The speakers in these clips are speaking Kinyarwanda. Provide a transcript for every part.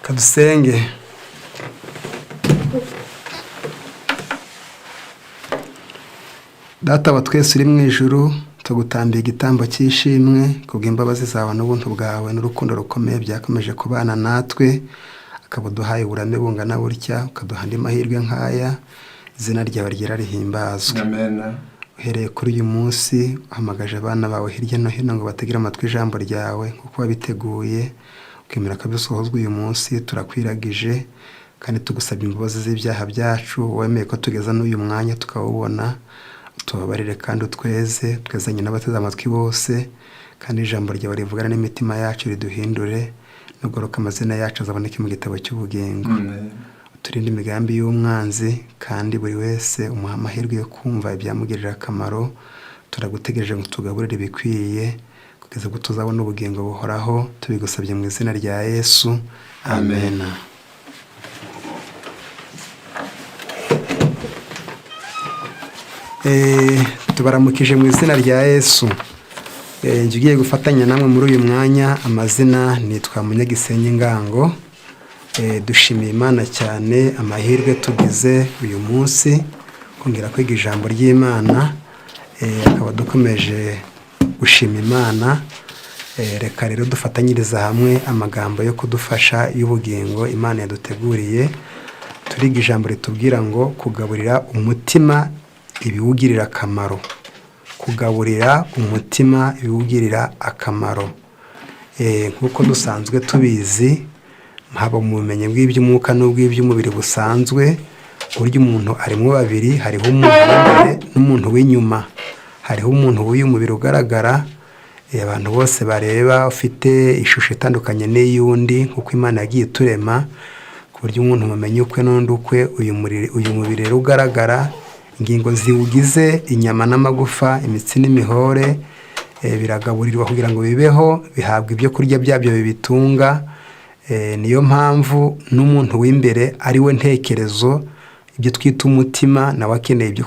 Kadusenge. Data wa twese uri mu ijuru, tugutambiye igitambo cy'ishimwe kubw'imbabazi zawe n'ubuntu bwawe n'urukundo rukomeye byakomeje kubana natwe, akaba uduhaye uburame bungana butya, ukaduha andi mahirwe nk'aya. Izina ryawe ryera rihimbazwe. Amen. Uhereye kuri uyu munsi uhamagaje abana bawe hirya no hino ngo bategere amatwi ijambo ryawe nk'uko wabiteguye, ukemera ko bisohozwa uyu munsi. Turakwiragije kandi tugusabye imbabazi z'ibyaha byacu, wemeye ko tugeza n'uyu mwanya tukawubona. Tubabarire kandi twezanye n'abateze amatwi bose, kandi ijambo ryawe rivugana n'imitima yacu riduhindure, nugoroka amazina yacu azaboneke mu gitabo cy'ubugingo. Turinde imigambi y'umwanzi, kandi buri wese umuha amahirwe yo kumva ibyamugirira akamaro. Turagutegereje ngo tugaburire ibikwiye kugeza ubwo tuzabona ubugingo buhoraho, tubigusabye mu izina rya Yesu. Amen. Tubaramukije mu izina rya Yesu. Ngiye gufatanya namwe muri uyu mwanya. Amazina nitwa Munyagisenyi Ngango. Dushimiye Imana cyane amahirwe tugize uyu munsi kongera kwiga ijambo ry'Imana. Akaba dukomeje gushima Imana. Reka rero dufatanyiriza hamwe amagambo yo kudufasha y'ubugingo Imana yaduteguriye. Turiga ijambo ritubwira ngo kugaburira umutima ibiwugirira akamaro. Kugaburira umutima ibiwugirira akamaro. Nk'uko dusanzwe tubizi, haba mu bumenyi bw'iby'umwuka n'ubw'iby'umubiri busanzwe, burya umuntu arimo babiri. Hariho umuntu w'imbere n'umuntu w'inyuma. Hariho umuntu w'umubiri ugaragara, abantu bose bareba, ufite ishusho itandukanye n'iy'undi nk'uko Imana yagiye iturema, ku buryo umuntu mumenye ukwe n'undi ukwe. Uyu mubiri rero ugaragara, ingingo ziwugize, inyama n'amagufa, imitsi n'imihore, biragaburirwa kugira ngo bibeho, bihabwa ibyo kurya byabyo bibitunga. Niyo mpamvu n'umuntu w'imbere ari we ntekerezo, ibyo twita umutima, nawe akeneye ibyo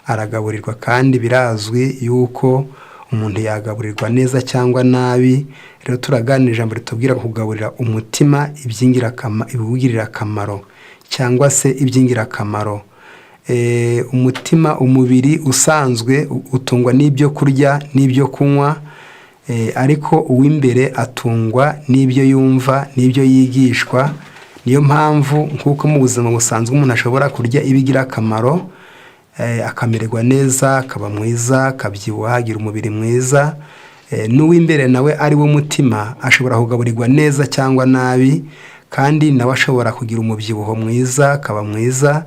aragaburirwa. Kandi birazwi yuko umuntu yagaburirwa neza cyangwa nabi. Rero turaganira ijambo ritubwira kugaburira umutima ibiwugirira akamaro cyangwa se iby'ingirakamaro. Umutima, umubiri usanzwe utungwa n'ibyo kurya n'ibyo kunywa, ariko uw'imbere atungwa n'ibyo yumva n'ibyo yigishwa. Niyo mpamvu nk'uko mu buzima busanzwe umuntu ashobora kurya ibigira akamaro, akamererwa neza, akaba mwiza, akabyibuha, agira umubiri mwiza, n'uw'imbere nawe ari wo mutima ashobora kugaburirwa neza cyangwa nabi, kandi nawe ashobora kugira umubyibuho mwiza, akaba mwiza,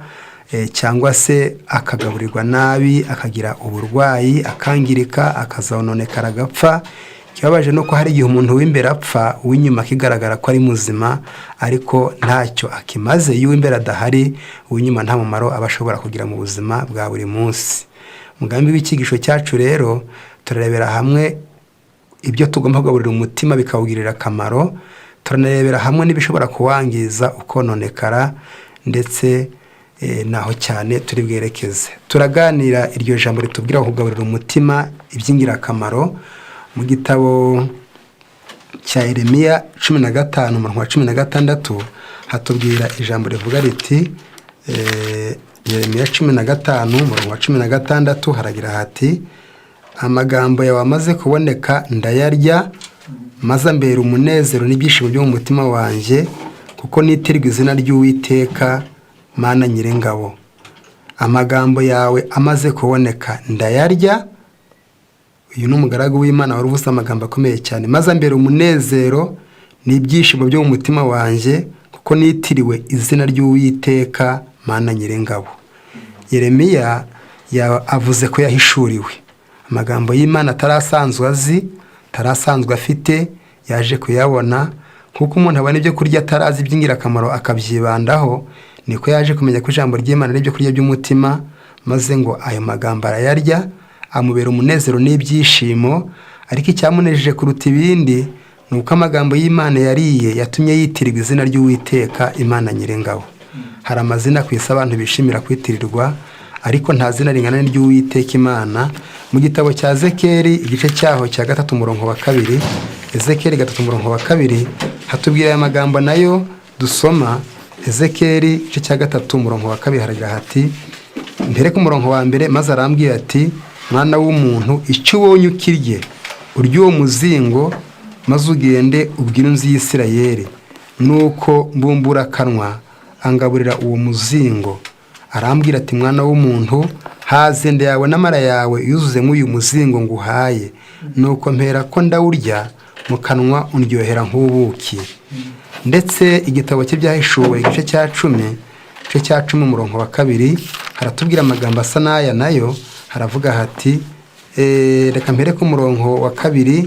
cyangwa se akagaburirwa nabi, akagira uburwayi, akangirika, akazononekara, agapfa. Ikibabaje no ko hari igihe umuntu w'imbere apfa, uw'inyuma akigaragara ko ari muzima, ariko ntacyo akimaze. Iyo uw'imbere adahari, uw'inyuma nta mumaro aba ashobora kugira mu buzima bwa buri munsi. Umugambi w'icyigisho cyacu rero, turarebera hamwe ibyo tugomba kugaburira umutima bikawugirira akamaro. Turarebera hamwe n'ibishobora kuwangiza ukononekara, ndetse naho cyane turi bwerekeze. Turaganira iryo jambo ritubwira kugaburira umutima iby'ingirakamaro mu gitabo cya Yeremiya 15:16. Hatubwira ijambo rivuga riti, Yeremiya 15:16 haragira hati, amagambo yawe amaze kuboneka ndayarya, maze ambera umunezero n'ibyishimo byo mu mutima wanjye, kuko nitirirwa izina ry'Uwiteka Mana Nyir'ingabo. Amagambo yawe amaze kuboneka ndayarya. Uyu ni umugaragu w'Imana wari uvuze amagambo akomeye cyane. Maze ambera umunezero n'ibyishimo byo mu mutima wanjye, kuko nitiriwe izina ry'Uwiteka Mana Nyir'ingabo. Yeremiya avuze ko yahishuriwe amagambo y'Imana atarasanzwe azi, atarasanzwe afite, yaje kuyabona. Kuko umuntu abona ibyo kurya atarazi iby'ingirakamaro akabyibandaho, niko yaje kumenya ko ijambo ry'Imana n'ibyo kurya by'umutima, maze ngo ayo magambo arayarya, amubera umunezero n'ibyishimo. Ariko icyamunejeje kuruta ibindi ni uko amagambo y'Imana yariye yatumye yitirirwa izina ry'Uwiteka Imana Nyir'ingabo. Hari amazina ku isi abantu bishimira kwitirirwa, ariko nta zina ringana n'ry'Uwiteka Imana. Mu gitabo cya Ezekiyeli igice cyaho cya 3:2, Ezekiyeli 3:2, hatubwira aya magambo nayo dusoma Ezekiyeli igice cya 3 umurongo wa 2 haragira hati mbere ku murongo wa mbere maze arambwira ati mwana w'umuntu icyo ubonye ukirye urya uwo muzingo maze ugende ubwire inzu y'Isirayeli nuko mbumbura akanwa angaburira uwo muzingo. Arambwira ati mwana w'umuntu haze nda yawe n'amara yawe yuzuze nk'uyu muzingo nguhaye nuko mpera ko ndawurya mu kanwa undyohera nk'ubuki. Ndetse igitabo cy'ibyahishuwe igice cya 10 umurongo wa 2 haratubwira amagambo asa n'aya nayo haravuga hati reka mpere ku murongo wa 2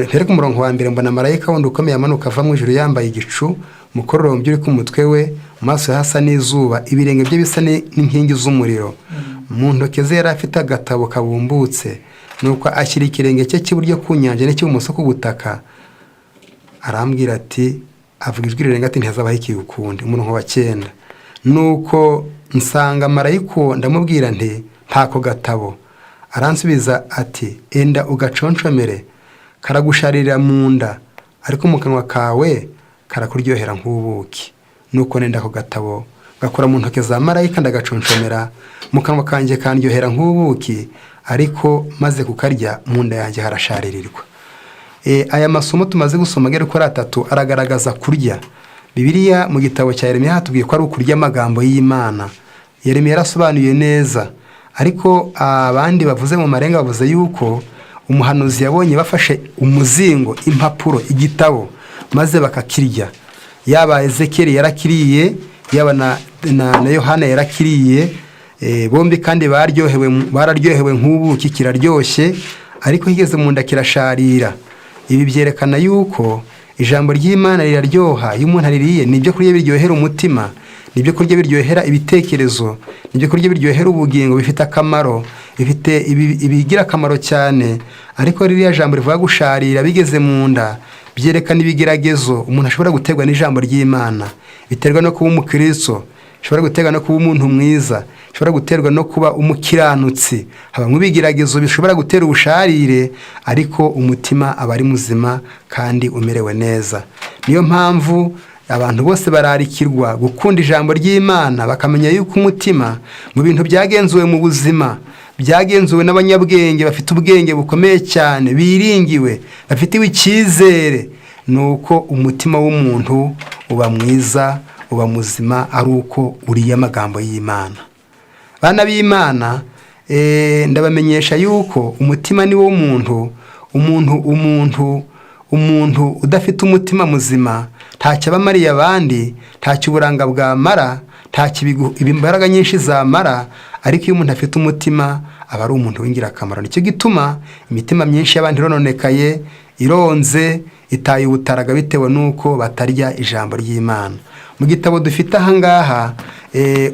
mpere ku murongo wa 1 mbona marayika wundi ukomeye amanuka ava mu ijuru yambaye igicu mukororombye uri ku mutwe we maso hasa n'izuba ibirenge bye bisa n'inkingi z'umuriro mu ntoke ze yari afite agatabo kabumbutse nuko ashyira ikirenge cye cy'iburyo ku nyanja n'icy'ibumoso ku butaka. Arambwira ati avuga ijwi rirenga ati ntihazabaho ikigukundi. Umurongo wa 9 nuko nsanga marayika ndamubwira nti ntako gatabo. Aransubiza ati enda ugaconshomere karagusharira mu nda ariko mu kanwa kawe karakuryohera nk'ubuki. Nuko nenda ko gatabo gakora mu ntoke za marayika ndagaconshomera mu kanwa kanje kandyohera nk'ubuki ariko maze kukarya mu nda yanjye harasharirirwa. Aya masomo tumaze gusoma gere ko 3 aragaragaza kurya. Bibiliya mu gitabo cya Yeremiya hatubwiye ko ari ukurya amagambo y'Imana. Yeremiya yarasobanuye neza ariko abandi bavuze mu marenga bavuze yuko umuhanuzi yabonye bafashe umuzingo impapuro igitabo maze bakakirya. Yaba Ezekiyeli yarakiriye yaba na Yohana yarakiriye bombi kandi bararyohewe nk'ubuki kiraryoshye ariko higeze mu nda kirasharira. Ibi byerekana yuko ijambo ry'Imana riraryoha iyo umuntu aririye nibyo kurya biryohera umutima nibyo kurya biryohera ibitekerezo nibyo kurya biryohera ubugingo bifite akamaro bifite ibigira akamaro cyane ariko ririya jambo rivuga gusharira bigeze mu nda byerekana ibigeragezo umuntu ashobora guterwa n'ijambo ry'Imana biterwa no kuba umukristo shobora guterwa no kuba umuntu mwiza shobora guterwa no kuba umukiranutsi habamwe bigeragezo bishobora gutera ubusharire ariko umutima abari muzima kandi umerewe neza. Niyo mpamvu abantu bose bararikirwa gukunda ijambo ry'Imana bakamenya yuko umutima mu bintu byagenzuwe mu buzima byagenzuwe n'abanyabwenge bafite ubwenge bukomeye cyane biringiwe bafitiwe icyizere nuko umutima w'umuntu uba mwiza uba muzima ari uko uriye amagambo y'Imana. Bana b'Imana ndabamenyesha yuko umutima ni wo umuntu udafite umutima muzima ntacyo abamariye abandi ntacyo uburanga bwamara ntacyo imbaraga nyinshi zamara ariko iyo umuntu afite umutima aba ari umuntu w'ingirakamaro. Nicyo gituma imitima myinshi y'abandi irononekaye ironze itaye ubutaraga bitewe nuko batarya ijambo ry'Imana. Mu gitabo dufite ahangaha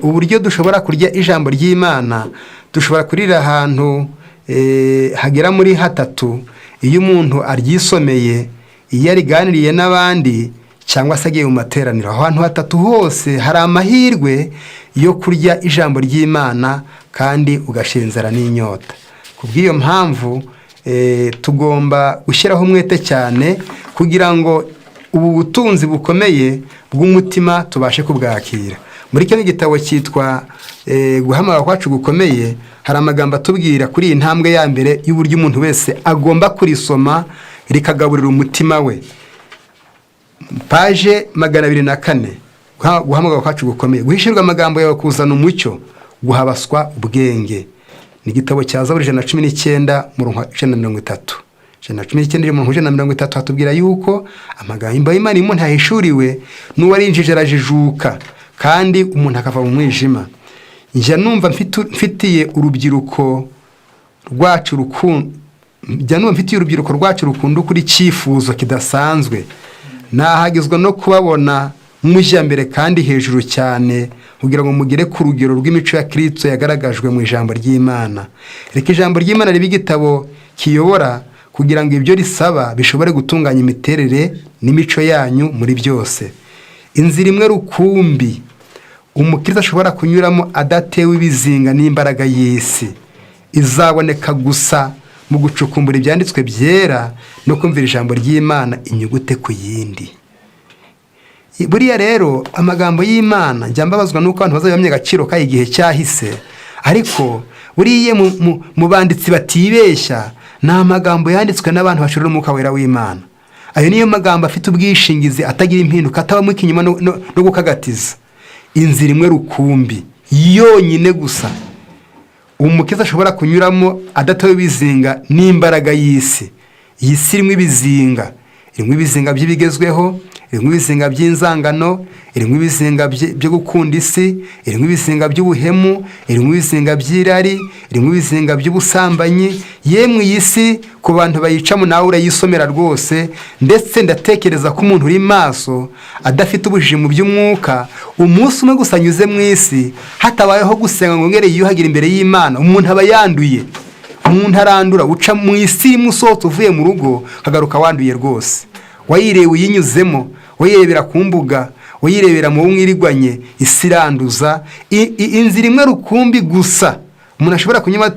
uburyo dushobora kurya ijambo ry'Imana dushobora kurira ahantu hagera muri 3 iyo umuntu aryisomeye iyo ariganiriye n'abandi cyangwa se agiye mu materaniro ahantu 3 hose hari amahirwe yo kurya ijambo ry'Imana kandi ugashenzera n'inyota. Kubw'iyo mpamvu tugomba gushyiraho umwete cyane kugira ngo ubu butunzi bukomeye bw'umutima tubashe kubwakira. Muri cyo gitabo cyitwa guhamagara kwacu gukomeye hari amagambo atubwira kuri iyi ntambwe ya mbere y'uburyo umuntu wese agomba kurisoma rikagaburira umutima we. Page 204 guhamagara kwacu gukomeye guhishirwa amagambo yawe kuzana umucyo guhabaswa ubwenge. Ni igitabo cya Zaburi 119 murongo 130 119 murongo 130 hatubwira yuko amagambo y'Imana umuntu ahishuriwe n'uwarinjije arajijuka kandi umuntu akava mu mwijima. Njya numva mfitiye urubyiruko rwacu rukundo kuri cyifuzo kidasanzwe nahagizwe no kubabona mujya mbere kandi hejuru cyane kugira ngo mugere ku rugero rw'imico ya Kristo yagaragajwe mu ijambo ry'Imana. Reka ijambo ry'Imana ribe igitabo kiyobora kugira ngo ibyo risaba bishobore gutunganya imiterere n'imico yanyu muri byose. Inzira imwe rukumbi umukristo ashobora kunyuramo adatewe ibizinga n'imbaraga y'isi izaboneka gusa mu gucukumbura ibyanditswe byera no kumvira ijambo ry'Imana inyugute ku yindi. Buriya rero amagambo y'Imana njya mbabazwa nuko abantu bazabamye agaciro kayo igihe cyahise, ariko buriya mu banditsi batibeshya ni amagambo yanditswe n'abantu bashorera umwuka wera w'Imana. Ayo niyo magambo afite ubwishingizi, atagira impinduka, atabamo ikinyoma no gukagatiza. Inzira imwe rukumbi yonyine gusa umukiza ashobora kunyuramo adatawe ibizinga n'imbaraga y'isi. Iyi si irimo ibizinga, irimo ibizinga by'ibigezweho, irimo ibizinga by'inzangano, irimo ibizinga byo gukunda isi, irimo ibizinga by'ubuhemu, irimo ibizinga by'irari, irimo ibizinga by'ubusambanyi. Yemwe iyi si ku bantu bayicamo nawe urayisomera rwose, ndetse ndatekereza ko umuntu uri maso adafite ubujiji mu by'umwuka, umunsi umwe gusa anyuze mu isi hatabayeho gusenga ngo ngere yiyuhagira imbere y'Imana, umuntu aba yanduye. Umuntu arandura, uca mu isi musohotse uvuye mu rugo kagaruka wanduye rwose. Wayireba uyinyuzemo, wayirebera ku mbuga, wayirebera mu mwirigwanye, isi iranduza. Inzira imwe rukumbi gusa umuntu ashobora kunyuma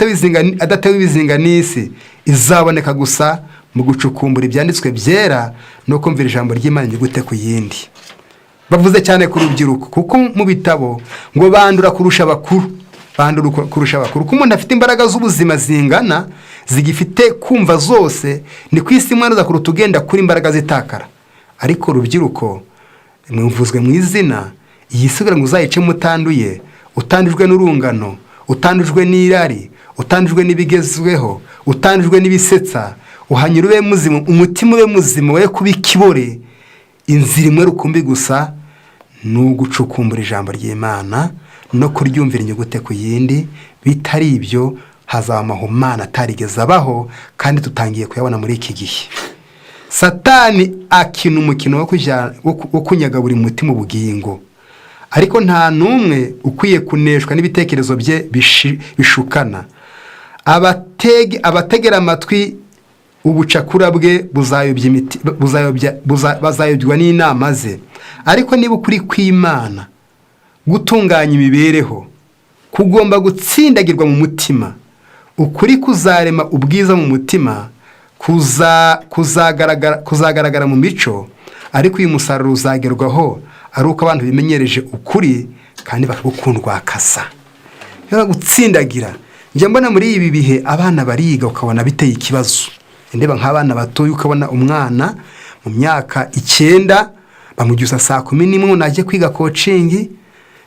adatewe ibizinga n'isi izaboneka gusa mu gucukumbura ibyanditswe byera no kumvira ijambo ry'Imana inyugute ku yindi. Bavuze cyane ku rubyiruko, kuko mu bitabo ngo bandura kurusha abakuru, kuko umuntu afite imbaraga z'ubuzima zingana zigifite kumva zose, ni ku isi mwana kuruta ugenda kuri imbaraga zitakara. Ariko rubyiruko mwumvuzwe mu izina, iyi si ngo uzayice mutanduye, utandujwe n'urungano, utandujwe n'irari, utandujwe n'ibigezweho, utandujwe n'ibisetsa, uhanyura ube muzima, umutima ube muzima, we kuba ikibore. Inzira imwe rukumbi gusa ni ugucukumbura ijambo ry'Imana no kuryumvira inyugute ku yindi. Bitari ibyo hazaba amahumana atarigeze abaho, kandi tutangiye kuyabona muri iki gihe. Satani akina umukino wo kunyaga buri mutima ubugingo, ariko nta n'umwe ukwiye kuneshwa n'ibitekerezo bye bishukana. Abategera amatwi ubucakura bwe bazayobywa n'inama ze. Ariko niba ukuri kw'Imana gutunganya imibereho kugomba gutsindagirwa mu mutima, ukuri kuzarema ubwiza mu mutima, kuzagaragara mu mico, ariko uyu musaruro uzagerwaho ari uko abantu bimenyereje ukuri kandi bakagukundwakaza. Rero gutsindagira, njya mbona muri ibi bihe abana bariga ukabona biteye ikibazo. Ndeba nk'abana batoya ukabona umwana mu myaka 9 bamugyusa saa 11 naje kwiga coaching,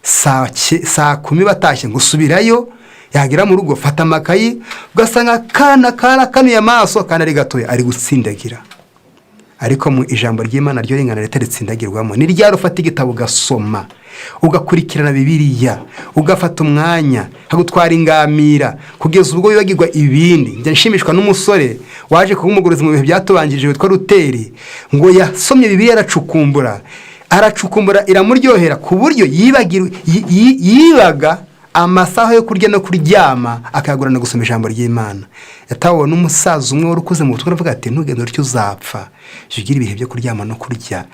saa 10 batashye ngo subirayo, yagira mu rugo fata amakayi ugasanga kana kanuye amaso, kandi ari gatoya ari gutsindagira. Ariko mu ijambo ry'Imana ryo ringana ritatsindagirwamo, ni ryaro ufata igitabo ugasoma, ugakurikirana Bibiliya, ugafata umwanya hagutwara ingamira kugeza ubwo bibagirwa ibindi. Njya nshimishwa n'umusore waje kuba umugorozi mu bihe byatubanjije witwa Ruteri, ngo yasomye Bibiliya aracukumbura iramuryohera ku buryo yibaga amasaha yo kurya no kuryama akayagurana gusoma ijambo ry'Imana. Yatawe n'umusaza umwe wari ukuze mu butumwa avuga ati ntugende utyo uzapfa, ugira ibihe byo kuryama no kurya,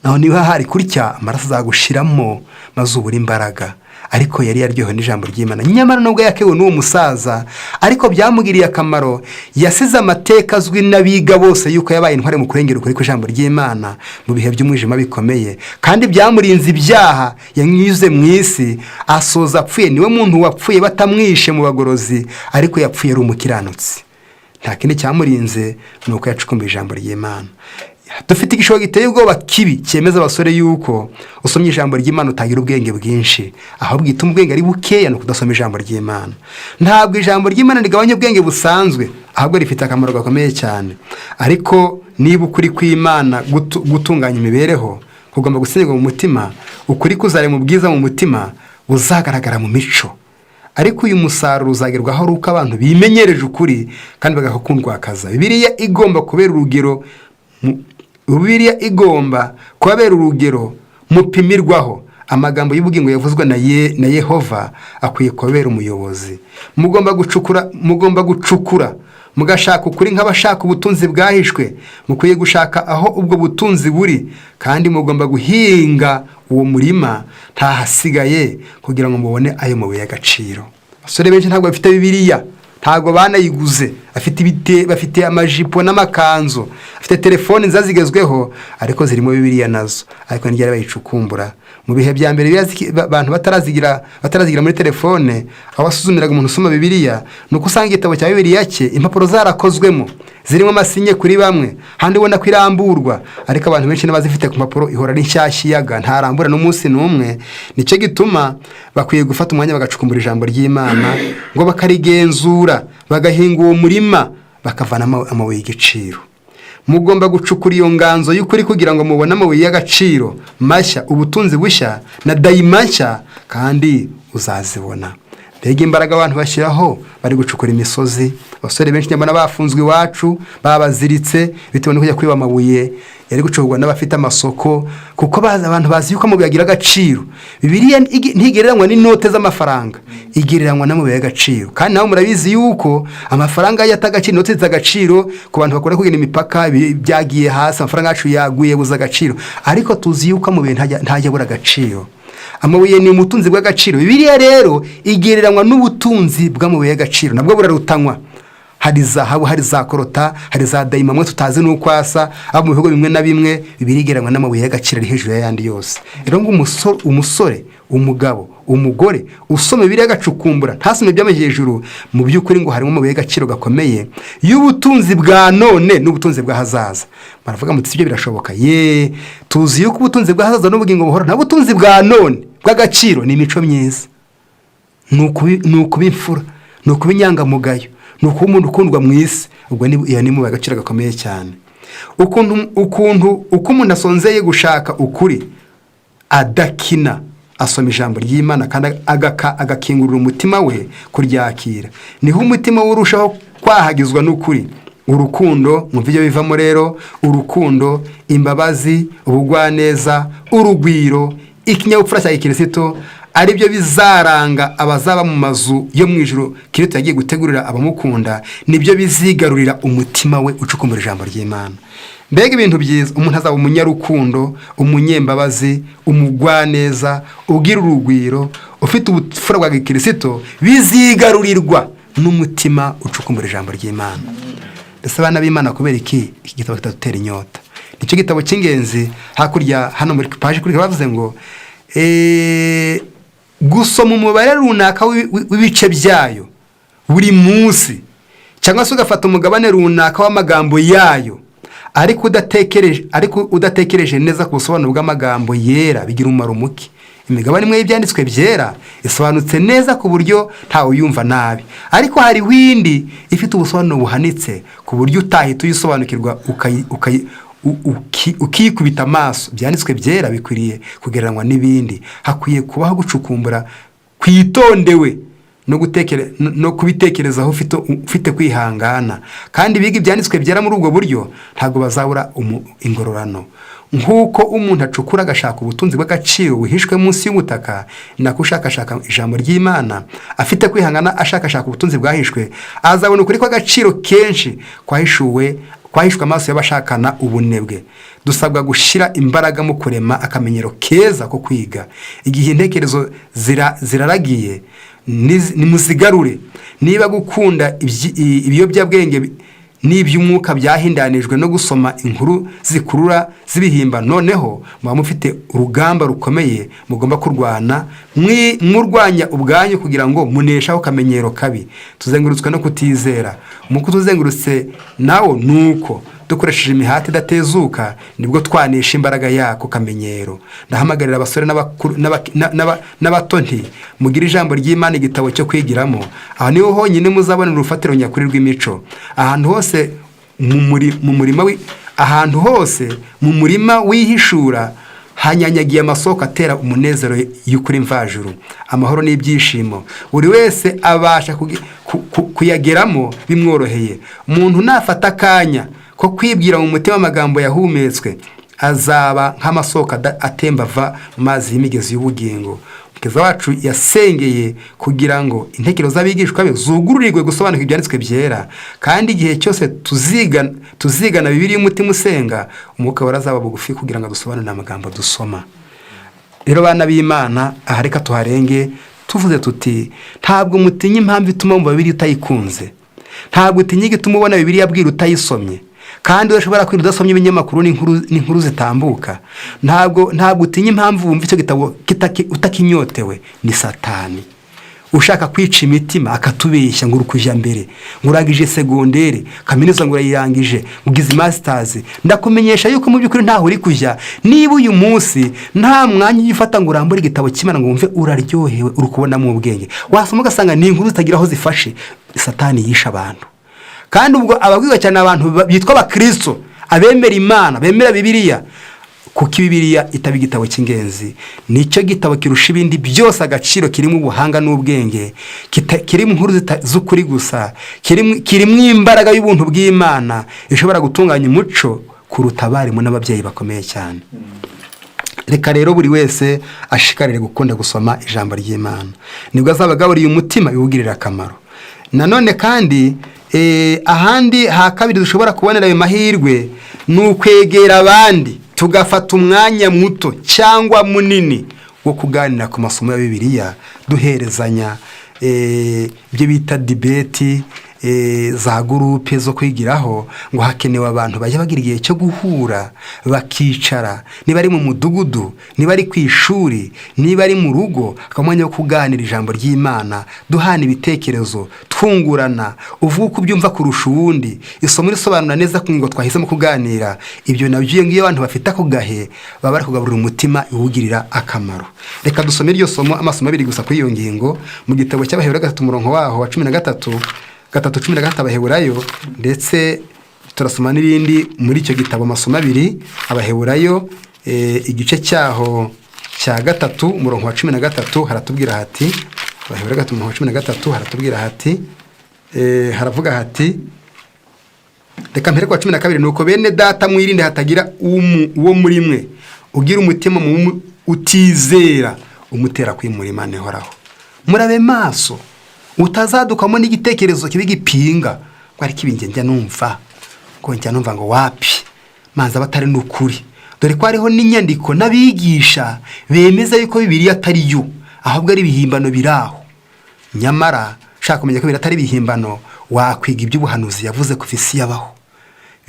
naho niba hari kurya amaraso azagushiramo maze ubura imbaraga. Ariko yari yaryohewe n'ijambo ry'Imana, nyamara nubwo yakewe n'uwo musaza, ariko byamugiriye akamaro. Yasize amateka azwi n'abiga bose yuko yabaye intware mu kurengera ukuri kw'ijambo ry'Imana mu bihe by'umwijima bikomeye, kandi byamurinze ibyaha yanyuze mu isi. Asoza apfuye, niwe muntu wapfuye batamwishe mu bagorozi, ariko yapfuye ari umukiranutsi. Nta kindi cyamurinze nuko yacukumbuye ijambo ry'Imana. Dufite igishobo giteye ubwoba kibi cyemeza abasore yuko usomye ijambo ry'Imana utagira ubwenge bwinshi, ahubwo ituma ubwenge ari bukeya no kudasoma ijambo ry'Imana. Ntabwo ijambo ry'Imana rigabanya ubwenge busanzwe, ahubwo rifite akamaro gakomeye cyane. Ariko niba ukuri kw'Imana gutunganya imibereho kugomba gusengerwa mu mutima, ukuri kuzarema ubwiza mu mutima buzagaragara mu mico. Ariko uyu musaruro uzagerwaho ari uko abantu bimenyereje ukuri kandi bagakundwakaza. Bibiliya igomba kubera urugero mupimirwaho. Amagambo y'ubugingo yavuzwe na Yehova akwiye kubera umuyobozi. Mugomba gucukura mugashaka ukuri nk'abashaka ubutunzi bwahishwe. Mukwiye gushaka aho ubwo butunzi buri, kandi mugomba guhinga uwo murima ntahasigaye kugira ngo mubone ayo mabuye y'agaciro. Abasore benshi ntabwo bafite Bibiliya, ntabwo banayiguze, bafite amajipo n'amakanzu, bafite telefoni nziza zigezweho, ariko zirimo Bibiliya nazo, ariko ntiryari bayicukumbura. Mu bihe bya mbere abantu batarazigira muri telefone, aho wasuzumiraga umuntu usoma Bibiliya, nuko usanga igitabo cya Bibiliya cye impapuro zarakozwemo, zirimo amasinye kuri bamwe, handi ubona ko iramburwa, ariko abantu benshi n'abazifite ku mpapuro ihora ari nshyashyiyaga, ntarambura n'umunsi n'umwe. Nicyo gituma bakwiye gufata umwanya bagacukumbura ijambo ry'Imana, ngo bakarigenzura, bagahinga uwo murima, bakavanamo amabuye y'igiciro. Mugomba gucukura iyo nganzo y'ukuri kugira ngo mubone amabuye y'agaciro mashya, ubutunzi bushya na dayima nshya, kandi uzazibona. Mbega imbaraga abantu bashyiraho bari gucukura imisozi. Abasore benshi nyamara bafunzwe iwacu, babaziritse bitewe no kujya kwiba amabuye yari gucurwa n'abafite amasoko, kuko abantu bazi yuko amabuye agira agaciro. Bibiliya ntigereranywa n'inote z'amafaranga, igereranywa n'amabuye y'agaciro. Kandi nawe murabizi yuko amafaranga yatagaciro, inote z'agaciro ku bantu bakora kugenda imipaka byagiye hasi, amafaranga yacu yaguye buza agaciro, ariko tuzi yuko amabuye ntajya abura agaciro. Amabuye ni umutunzi bw'agaciro. Bibiliya rero igereranywa n'ubutunzi bw'amabuye y'agaciro, nabwo burarutanywa. Hari zahabu, hari za korota, hari za dayima mwe tutazi nuko asa, abo mu bihugu bimwe na bimwe. Bibiliya igereranywa n'amabuye y'agaciro ari hejuru y'ayandi yose. Rero ngo umusore, umugabo, umugore usoma Bibiliya agacukumbura, ntasome by'ama hejuru, mu by'ukuri ngo harimo amabuye y'agaciro gakomeye y'ubutunzi bwa none n'ubutunzi bw'ahazaza. Baravuga muti sibyo birashoboka? Tuzi yuko ubutunzi bw'ahazaza n'ubugingo buhora, nta butunzi bwa none bw'agaciro ni imico myiza, ni ukuba imfura, ni ukuba inyangamugayo, ni ukuba umuntu ukundwa mu isi. Ubwo ni mu agaciro gakomeye cyane. Uko umuntu asonzeye gushaka ukuri adakina, asoma ijambo ry'Imana kandi agakingurira umutima we kuryakira, niho umutima we urushaho kwahagizwa n'ukuri. Urukundo, mwumva ibyo bivamo rero: urukundo, imbabazi, ubugwaneza, urugwiro, ikinyabupfura cya Kristo, ari byo bizaranga abazaba mu mazu yo mu ijuru Kristo yagiye gutegurira abamukunda. Nibyo bizigarurira umutima we ucukumbura ijambo ry'Imana. Mbega ibintu byiza! Umuntu azaba umunyarukundo, umunyembabazi, umugwaneza, ugira urugwiro, ufite ubupfura bwa Kristo, bizigarurirwa n'umutima ucukumbura ijambo ry'Imana. Ndetse abana b'Imana, kubera iki gitabo kitatutera inyota? Nicyo gitabo cy'ingenzi. Hakurya hano muri paji kuri bavuze ngo gusoma umubare runaka w'ibice byayo buri munsi, cyangwa se ugafata umugabane runaka w'amagambo yayo, ariko udatekereje neza ku busobanuro bw'amagambo yera, bigira umumaro muke. Imigabane imwe y'ibyanditswe byera isobanutse neza ku buryo ntawe uyumva nabi, ariko hari windi ifite ubusobanuro buhanitse ku buryo utahita uyisobanukirwa ukikubita amaso. Byanditswe byera bikwiriye kugereranywa n'ibindi. Hakwiye kubaho gucukumbura kwitondewe no kubitekerezaho ufite kwihangana. Kandi biga ibyanditswe byera muri ubwo buryo ntabwo bazabura ingororano. Nk'uko umuntu acukura agashaka ubutunzi bw'agaciro buhishwe munsi y'ubutaka, nako ushakashaka ijambo ry'Imana afite kwihangana ashakashaka ubutunzi bwahishwe, azabona ukuri kw'agaciro kenshi kwahishwe amaso y'abashakana ubunebwe. Dusabwa gushyira imbaraga mu kurema akamenyero keza ko kwiga. Igihe intekerezo ziraragiye, nimuzigarure. Niba gukunda ibiyobyabwenge n'iby'umwuka byahindanijwe no gusoma inkuru zikurura zibihimba, noneho muba mufite urugamba rukomeye mugomba kurwana, murwanya ubwanyu kugira ngo muneshaho kamenyero kabi. Tuzengurutswe no kutizera. Umuko tuzengurutse nawo nuko dukoresheje imihati idatezuka nibwo twanisha imbaraga yako kamenyero. Ndahamagarira abasore n'abato nti mugira ijambo ry'Imana igitabo cyo kwigiramo. Aho niho honyine muzabona urufatiro nyakuri rw'imico. Ahantu hose mu murima wihishura hanyanyagiye amasoko atera umunezero y'ukuri mvajuru, amahoro n'ibyishimo. Buri wese abasha kuyageramo bimworoheye. Umuntu nafata akanya ko kwibwira mu mutima amagambo yahumetswe, azaba nk'amasoko atemba ava mu mazi y'imigezi y'ubugingo. Umukiza wacu yasengeye kugira ngo intekerezo z'abigishwa be zugururirwe gusobanukirwa ibyanditswe byera, kandi igihe cyose tuzigana Bibiliya umutima usenga, umwuka warazaba bugufi kugira ngo dusobanure amagambo dusoma. Rero bana b'Imana, aha reka tuharenge tuvuze tuti ntabwo mutinya impamvu ituma mu Bibiliya utayikunze. ntabwo utinya igituma ubona Bibiliya abwira utayisomye, kandi urashobora kwirinda udasomye ibinyamakuru n'inkuru zitambuka. Ntabwo utinya impamvu wumva icyo gitabo utakinyotewe. Ni Satani ushaka kwica imitima, akatubeshya ngo urukujya mbere, ngo urangije segondere, kaminuza ngo urayirangije, ugize masters. Ndakumenyesha yuko mu by'ukuri ntaho uri kujya. Niba uyu munsi nta mwanya ugifata ngo urambure igitabo cy'Imana ngo wumve uraryohewe, uri kubonamo ubwenge, wasoma ugasanga ni inkuru zitagira aho zifashe. Satani yisha abantu. Kandi ubwo ababwiwe cyane abantu bitwa abakristo, abemera Imana, bemera Bibiliya, kuko Bibiliya itaba igitabo cy'ingenzi. Nicyo gitabo kirusha ibindi byose agaciro, kirimo ubuhanga n'ubwenge, kirimo inkuru z'ukuri gusa, kirimo imbaraga y'ubuntu bw'Imana ishobora gutunganya umuco kuruta abarimu n'ababyeyi bakomeye cyane. Reka rero buri wese ashikarire gukunda gusoma ijambo ry'Imana, nibwo azabagaburiye umutima biwugirira akamaro. Nanone kandi ahandi ha kabiri dushobora kubonera ayo mahirwe ni ukwegera abandi, tugafata umwanya muto cyangwa munini wo kuganira ku masomo ya Bibiliya, duherezanya ibyo bita debate, za gurupe zo kwigiraho. Ngo hakenewe abantu bajya bagira igihe cyo guhura bakicara, niba ari mu mudugudu, niba ari ku ishuri, niba ari mu rugo, akamwanya wo kuganira ijambo ry'Imana, duhana ibitekerezo, twungurana, uvuga uko ubyumva kurusha uwundi, isomo risobanura neza ngo twahisemo kuganira. Ibyo nabyo iyo abantu bafite ako gahe baba bari kugaburira umutima iwugirira akamaro. Reka dusome iryo somo, amasomo abiri gusa kuri iyo ngingo, mu gitabo cy'Abaheburayo 3 umurongo waho wa 13 Abaheburayo, ndetse turasoma n'ibindi muri icyo gitabo amasomo abiri. Abaheburayo igice cyaho cya 3 umurongo wa 13 haratubwira hati, Abaheburayo 3 umurongo wa 13 haratubwira hati, haravuga hati, reka mpere kwa 12, nuko bene data mwirinde hatagira uwo muri mwe ugira umutima utizera umutera kwimura Imana ihoraho. Murabe maso utazadukamo n'igitekerezo kibi gipinga ngo ari kibinge njya numva ngo wapi manza batari n'ukuri. Dore ko hariho n'inyandiko n'abigisha bemeza yuko Bibiliya atari yo, ahubwo ari ibihimbano biraho. Nyamara shaka kumenya ko biratari ibihimbano, wakwiga iby'ubuhanuzi yavuze ku isi yabaho,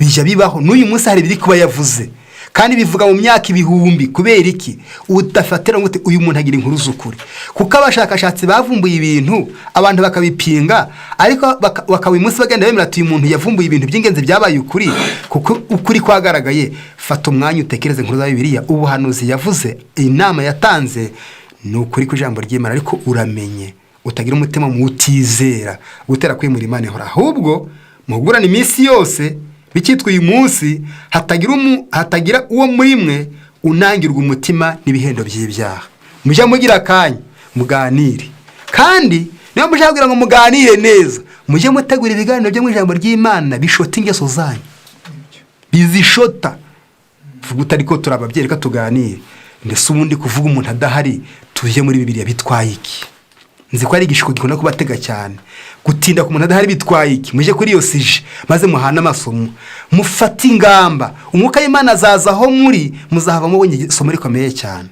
bijya bibaho n'uyu munsi hari biri kuba yavuze, kandi bivuga mu myaka ibihumbi. Kubera iki udafatira ngo uyu muntu agira inkuru z'ukuri? Kuko abashakashatsi bavumbuye ibintu abantu bakabipinga, ariko bakawi munsi bagenda bemera ati uyu muntu yavumbuye ibintu by'ingenzi byabaye ukuri, kuko ukuri kwagaragaye. Fata umwanya utekereze inkuru za Bibiliya, ubuhanuzi yavuze, inama yatanze ni ukuri ku ijambo ry'Imana, ariko uramenye utagira umutima mutizera gutera kwimura Imana ihoraho, ahubwo muhugurane iminsi yose bikitwa uyu munsi, hatagira uwo muri mwe unangirwa umutima n'ibihendo by'ibyaha. Mujya mugira akanya muganire, kandi niba mushaka kugira ngo muganire neza, mujye mutegura ibiganiro byo mu ijambo ry'Imana bishota ingeso zanyu, bizishota. Vuga utari ko turababyeyi, reka tuganire. Ndetse ubundi kuvuga umuntu adahari tuje muri Bibiliya bitwaye iki? Nzi ko ari igishiko gikunda kubatega cyane, gutinda ku muntu adahari bitwaye iki? Muje kuri iyo sije maze muhana amasomo, mufata ingamba, umwuka w'Imana azaza aho muri, muzahava mubonye isomo rikomeye cyane.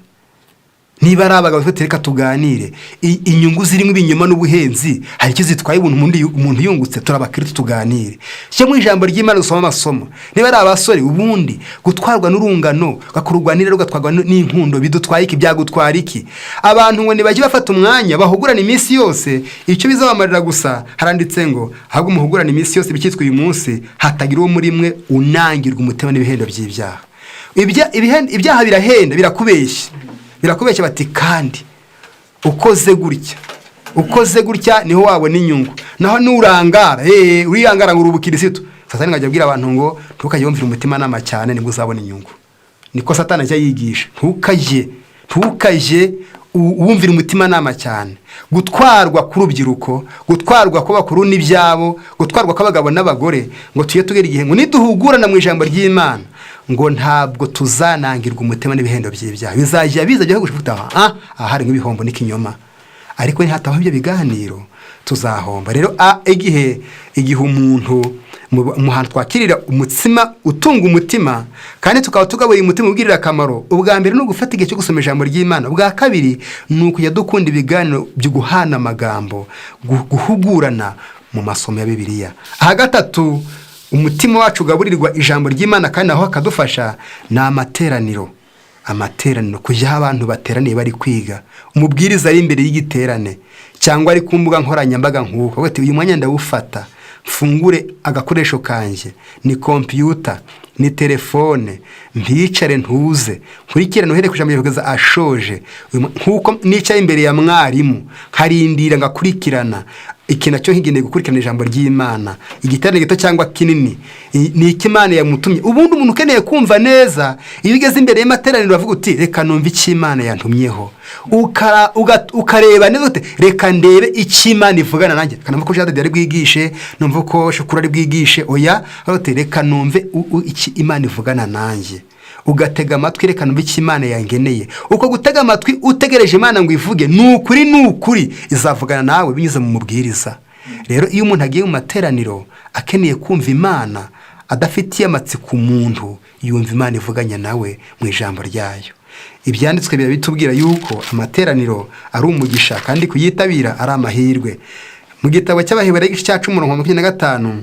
Niba ari abagabo reka tuganire, inyungu zirimo ibinyoma n'ubuhenzi hari icyo zitwaye umuntu yungutse, turabakirita tuganire. Cyo mu ijambo ry'Imana usoma amasomo. Niba ari abasore, ubundi gutwarwa n'urungano gakurugwanira rugatwarwa n'inkundo bidutwaye iki, byagutwara iki? Abantu ngo nibajye bafata umwanya bahugurana iminsi yose, icyo bizabamarira gusa haranditse ngo ahubwo muhugurana iminsi yose bikitwa uyu munsi, hatagira uwo muri mwe unangirwa umutima n'ibihendo by'ibyaha. Ibyaha birahenda, birakubeshya bati kandi ukoze gutya niho wabona inyungu, naho nurangara uriyangara ngo urubukirisitu. Satani ngajya abwira abantu ngo ntukajye wumvira umutima nama cyane nibwo uzabona inyungu. Niko Satani ajya yigisha, ntukajye wumvira umutima nama cyane. Gutwarwa ku rubyiruko, gutwarwa ko bakuru n'ibyabo, gutwarwa kw'abagabo n'abagore, ngo tuye tugera igihe ngo niduhugurana mu ijambo ry'Imana, ngo ntabwo tuzanangirwa umutima n'ibihendo by'ibyaha. Bizajya bijya gushfuta hari nk'ibihombo n'ikinyoma, ariko ntihataho ibyo biganiro tuzahomba. Rero igihe umuntu umuhantu twakirira umutsima utunga umutima, kandi tukaba tugabuye umutima ugirira akamaro. Ubwa mbere ni ugufata igihe cyo gusoma ijambo ry'Imana. Ubwa kabiri ni ukujya dukunda ibiganiro byo guhana amagambo, guhugurana, mu masomo ya Bibiliya. Aha gatatu, umutima wacu ugaburirwa ijambo ry'Imana kandi naho akadufasha, ni amateraniro. Kujya aho abantu bateraniye bari kwiga, umubwiriza ari imbere y'igiterane cyangwa ari ku mbuga nkoranyambaga nk'uko ati uyu mwanya ndawufata, mfungure agakoresho kanjye, ni kompiyuta, ni telefone, mpicare ntuze nkurikirane uhere ku ijambo kugeza ashoje, nk'uko nicaye imbere ya mwarimu nkarindira ngakurikirana ikintu cyo nkigendeye gukurikirana ijambo ry'Imana, igiterane gito cyangwa kinini, ni ikimana yamutumye. Ubundi umuntu ukeneye kumva neza, iyo ugeze imbere y'amateraniro uravuga uti reka numve icyo Imana yantumyeho, ukareba neza uti reka ndebe icyo Imana ivugana nanjye, kanumva ko Jean de Dieu ari bwigishe, numva ko Shukura ari bwigishe, oya reka numve icyo Imana ivugana nanjye, ugatega amatwi reka numve icyo Imana yangeneye. Uko gutega amatwi utegereje Imana ngo ivuge, ni ukuri izavugana nawe binyuze mu mubwiriza. Rero iyo umuntu agiye mu materaniro akeneye kumva Imana, adafitiye amatsiko umuntu, yumva Imana ivuganye nawe mu ijambo ryayo. Ibyanditswe bitubwira yuko amateraniro ari umugisha kandi kuyitabira ari amahirwe. Mu gitabo cy'Abaheburayo igice cya 10:25,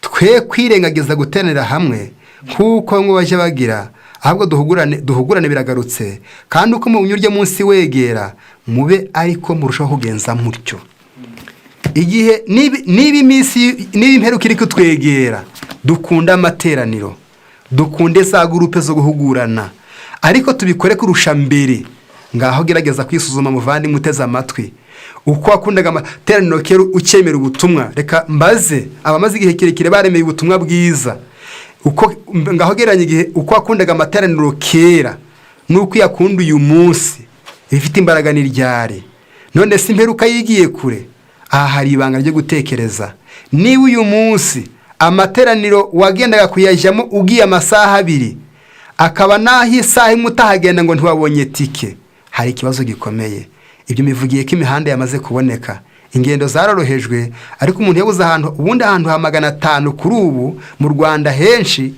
twe kwirengagiza guteranira hamwe kuko ngo bajya bagira, ahubwo duhugurane biragarutse, kandi uko mu bunyurye munsi wegera mube ariko murushaho kugenza mutyo. Igihe niba imperuka iri kutwegera, dukunda amateraniro, dukunde za gurupe zo guhugurana, ariko tubikore kurusha mbere. Ngaho gerageza kwisuzuma muvandimwe uteze amatwi, uko wakundaga amateraniro kera ukemera ubutumwa. Reka mbaze abamaze igihe kirekire baremeye ubutumwa bwiza, ngaho geranya igihe uko wakundaga amateraniro kera nuko yakunda uyu munsi, ifite imbaraga n'iryari. None se imperuka yigiye kure? Aha hari ibanga ryo gutekereza. Niba uyu munsi amateraniro wagendaga kuyajyamo ugiye amasaha 2, akaba naho isaha imwe utahagenda ngo ntiwabonye tike, hari ikibazo gikomeye. Ibyo mivugiye ko imihanda yamaze kuboneka, ingendo zarorohejwe, ariko umuntu yabuze ubundi ahantu ha 500 kuri ubu mu Rwanda henshi,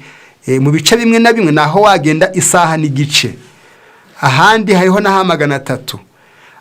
mu bice bimwe na bimwe naho wagenda isaha n'igice, ahandi hariho na 300.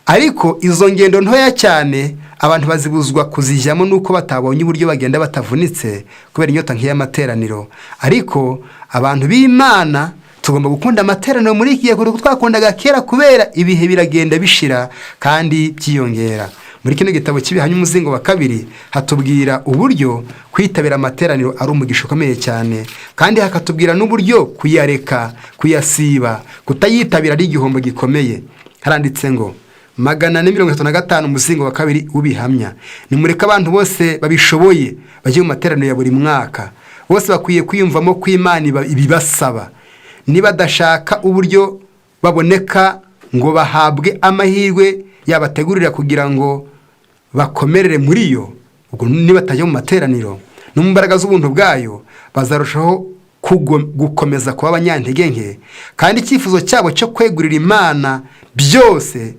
Ariko izo ngendo ntoya cyane abantu bazibuzwa kuzijyamo nuko batabonye uburyo bagenda batavunitse kubera inyota nk'iy'amateraniro. Ariko abantu b'Imana tugomba gukunda amateraniro muri iki gihe kuko twakundaga kera, kubera ibihe biragenda bishira kandi byiyongera. Muri kino gitabo cy'Ibihanye umuzingo wa 2 hatubwira uburyo kwitabira amateraniro ari umugisha ukomeye cyane, kandi hakatubwira n'uburyo kuyareka, kuyasiba, kutayitabira ari igihombo gikomeye. Haranditse ngo 435 umuzingo wa 2 ubihamya, nimureka abantu bose babishoboye bajye mu materaniro ya buri mwaka. Bose bakwiye kwiyumvamo ko Imana ibibasaba, niba badashaka uburyo baboneka ngo bahabwe amahirwe yabategurira kugira ngo bakomerere muri yo. Ubwo niba batajya mu materaniro no mu mbaraga z'ubuntu bwayo, bazarushaho gukomeza kuba abanyantege nke, kandi icyifuzo cyabo cyo kwegurira Imana byose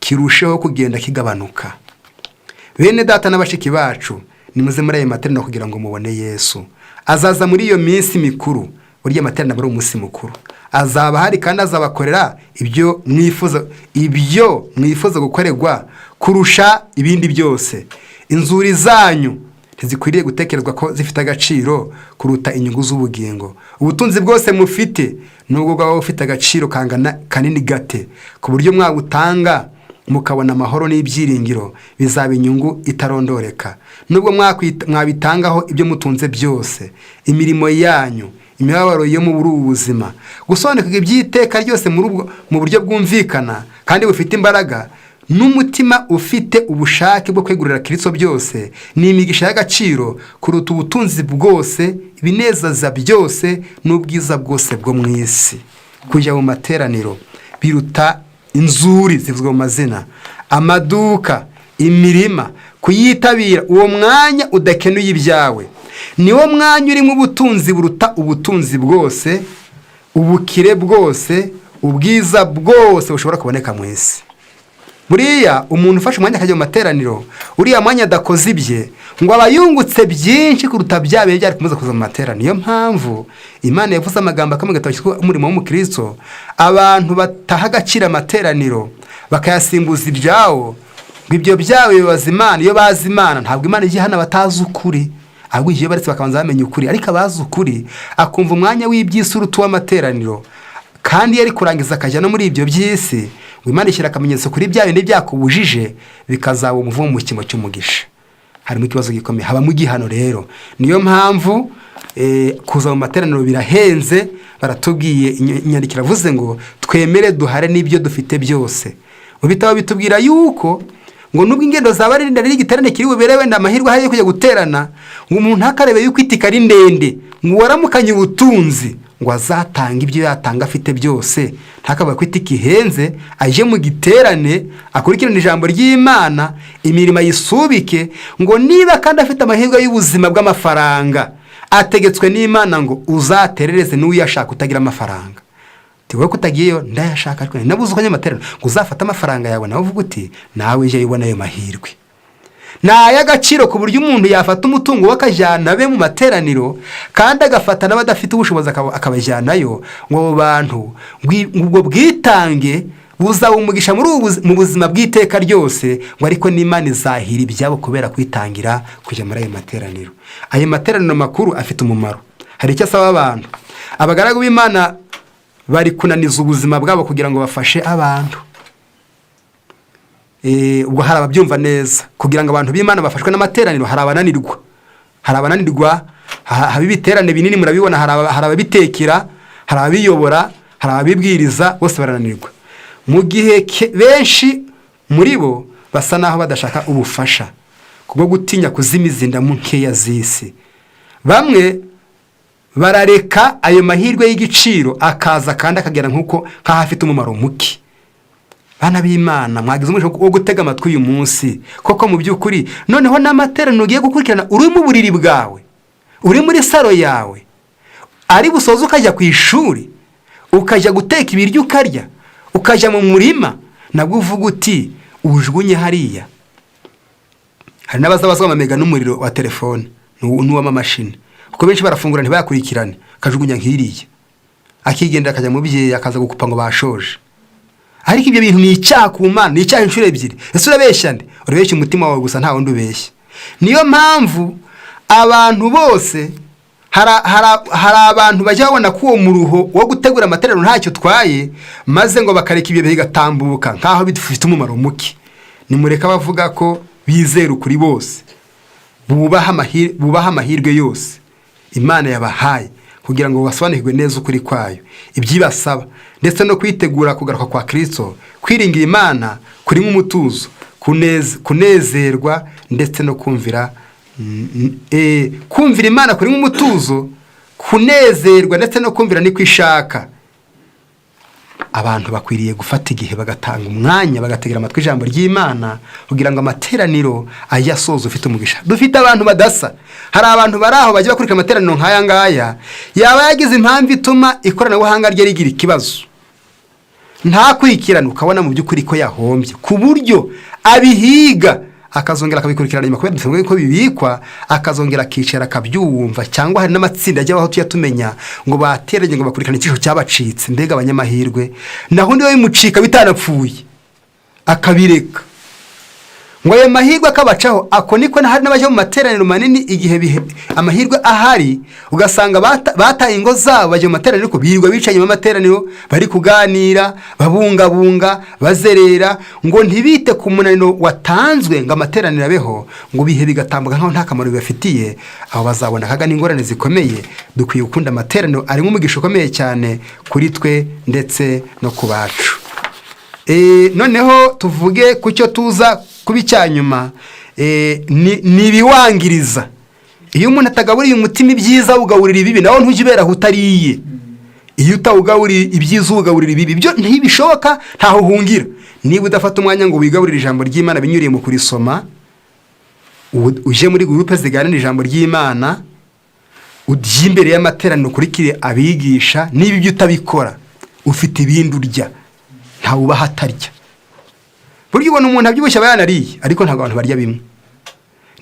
kirusheho kugenda kigabanuka. Bene data n'abashiki bacu, nimuze muri ayo materaniro kugira ngo mubone Yesu. Azaza muri iyo minsi mikuru, burya amateraniro ari umunsi mukuru. Azaba hari kandi azabakorera ibyo mwifuza gukorerwa kurusha ibindi byose. Inzuri zanyu ntizikwiriye gutekerezwa ko zifite agaciro kuruta inyungu z'ubugingo. Ubutunzi bwose mufite nubwo bwaba bufite agaciro kanini gate, ku buryo mwabutanga mukabona amahoro n'ibyiringiro, bizaba inyungu itarondoreka. Nubwo mwabitangaho ibyo mutunze byose, imirimo yanyu, imibabaro yo mu buzima, gusobanukirwa iby'iteka ryose mu buryo bwumvikana kandi bufite imbaraga, n'umutima ufite ubushake bwo kwegurira Kristo byose, ni imigisha y'agaciro kuruta ubutunzi bwose, ibinezeza byose n'ubwiza bwose bwo mu isi. Kujya mu materaniro biruta inzuri zivuzwe mu mazina, amaduka, imirima. Kuyitabira uwo mwanya udakenuye ibyawe, niwo mwanya urimo ubutunzi buruta ubutunzi bwose, ubukire bwose, ubwiza bwose bushobora kuboneka mu isi. Buriya umuntu ufashe umwanya akajya mu materaniro, uriya mwanya adakoze ibye ngo abayungutse byinshi kuruta byabe byari kumuza kuza mu materaniro. Niyo mpamvu Imana yavuze amagambo akamwe gatabo umurimo w'umukristo, abantu bataha agaciro amateraniro bakayasimbuza ibyawo, ngo ibyo byawe bibaza Imana. Iyo bazi Imana ntabwo Imana ijya hano batazi ukuri, ahubwo iyo baretse bakabanza bamenya ukuri. Ariko abazi ukuri akumva umwanya w'iby'isi uruta uw'amateraniro, kandi iyo ari kurangiza akajya no muri ibyo by'isi, ngo Imana ishyira akamenyetso kuri bya bindi byakubujije, bikazaba umuvumo mu kimo cy'umugisha. Harimo ikibazo gikomeye, habamo igihano rero. Niyo mpamvu kuza mu materaniro birahenze. Baratubwiye, inyandiko iravuze ngo twemere duhare n'ibyo dufite byose. Mu bitabo bitubwira yuko ngo nubwo ingendo zaba ari ndende n'igiterane kiri bubere wenda amahirwe ahari yo kujya guterana, ngo umuntu akarebe yuko itika ari ndende, ngo waramukanye ubutunzi, ngo azatanga ibyo yatanga afite byose, ntakavuga ko itika ihenze, aje mu giterane akurikirana ijambo ry'Imana, imirimo yisubike, ngo niba kandi afite amahirwe y'ubuzima bw'amafaranga, ategetswe n'Imana ngo uzaterereze n'uyashaka utagira amafaranga. Tiwe kutagiyeyo ndayashaka ariko nabuze uko nyamaterano, ngo uzafata amafaranga yawe nawe uvuga uti nawe je yibona ayo mahirwe. Na y'agaciro ku buryo umuntu yafata umutungo wakajyana be mu materaniro, kandi agafata n'abadafite ubushobozi akabajyanayo, ngo abo bantu ubwo bwitange buzaba umugisha mu buzima bw'iteka ryose, ngo ariko n'Imana izahira ibyabo kubera kwitangira kujya muri ayo materaniro. Ayo materaniro makuru afite umumaro. Hari icyo asaba abantu. Abagaragu b'Imana bari kunaniza ubuzima bwabo kugira ngo bafashe abantu. Ubwo hari ababyumva neza, kugira ngo abantu b'Imana bafashwe n'amateraniro. Hari abananirwa, haba ibiterane binini murabibona, hari ababitekera, hari ababiyobora, hari ababibwiriza, bose barananirwa. Mu gihe benshi muri bo basa naho badashaka ubufasha kubwo gutinya kuzimiza indamu nkeya z'isi. Bamwe barareka ayo mahirwe y'igiciro akaza kandi akagera nk'uko nk'ahafite umumaro muke. Bana b'Imana, mwagize umugisha wo gutega amatwi uyu munsi, koko mu by'ukuri noneho n'amateraniro ugiye gukurikirana uri mu buriri bwawe, uri muri saro yawe, ari busoze ukajya ku ishuri, ukajya guteka ibiryo ukarya, ukajya mu murima, nabwo uvuga uti ujugunye hariya. Hari n'abazabazwa amamega n'umuriro wa telefone n'uw'amamashini, kuko benshi barafungura ntibayakurikirane, akajugunya nk'iriya, akigendera akajya mu byeyi, akaza gukupa ngo bashoje. Ariko ibyo bintu ni icyaha ku Mana, ni icyaha inshuro ebyiri. Ese urabeshya nde? Urabeshya umutima wawe gusa, nta wundi ubeshya. Niyo mpamvu abantu bose, hari abantu bajya babona ko uwo muruho wo gutegura amateraniro ntacyo twaye, maze ngo bakareka ibyo bigatambuka nk'aho bifite umumaro muke. Nimureka bavuga ko bizera ukuri bose, bubaha amahirwe yose Imana yabahaye, kugira ngo basobanukirwe neza ukuri kwayo, ibyibasaba, ndetse no kwitegura kugaruka kwa Kristo. Kwiringira Imana kuri nk'umutuzo, kunezerwa, ndetse no kumvira Imana kuri nk'umutuzo, kunezerwa, ndetse no kumvira niko ishaka. Abantu bakwiriye gufata igihe bagatanga umwanya, bagategera amatwi ijambo ry'Imana, kugira ngo amateraniro ajye asoza ufite umugisha. Dufite abantu badasa. Hari abantu bari aho bajya bakurikira amateraniro nk'aya ngaya, yaba yagize impamvu ituma ikoranabuhanga rye rigira ikibazo, nta kwikirana, ukabona mu by'ukuri ko yahombye, ku buryo abihiga akazongera akabikurikirana nyuma, kubera dusanga ko bibikwa, akazongera akicara akabyumva. Cyangwa hari n'amatsinda ajya aho tuyatumenya ngo bateranye ngo bakurikirane icyisho cyabacitse, mbega abanyamahirwe, naho ndi we bimucika bitanapfuye akabireka, ngo ayo mahirwe akabacaho. Ako niko hari n'abajya mu materaniro manini, igihe amahirwe ahari, ugasanga bataye ingo zabo, bajya mu materaniro, ko birirwa bicanye mu materaniro, bari kuganira, babungabunga, bazerera, ngo ntibite ku munaniro watanzwe ngo amateraniro abeho, ngo bihe bigatambuka nkaho nta kamaro bibafitiye. Aho bazabona akaga n'ingorane zikomeye. Dukwiye gukunda amateraniro, arimo umugisha ukomeye cyane kuri twe ndetse no ku bacu. Noneho tuvuge ku cyo tuza kuba icyanyuma, ni ibiwangiriza. Iyo umuntu atagaburiye umutima ibyiza, ugaburira ibibi, nawe ntujye ubera aho utariye. Iyo utawugaburiye ibyiza, ugaburira ibibi, byo ntibishoboka, ntaho uhungira. Niba udafata umwanya ngo wigaburire ijambo ry'Imana binyuriye mu kurisoma, uje muri gurupe ziganira ijambo ry'Imana, ujye imbere y'amateraniro ukurikire abigisha, niba ibyo utabikora ufite ibindi urya, ntawe ubaho atarya. Burya ubona umuntu abyibushye aba yanariye, ariko ntabwo abantu barya bimwe.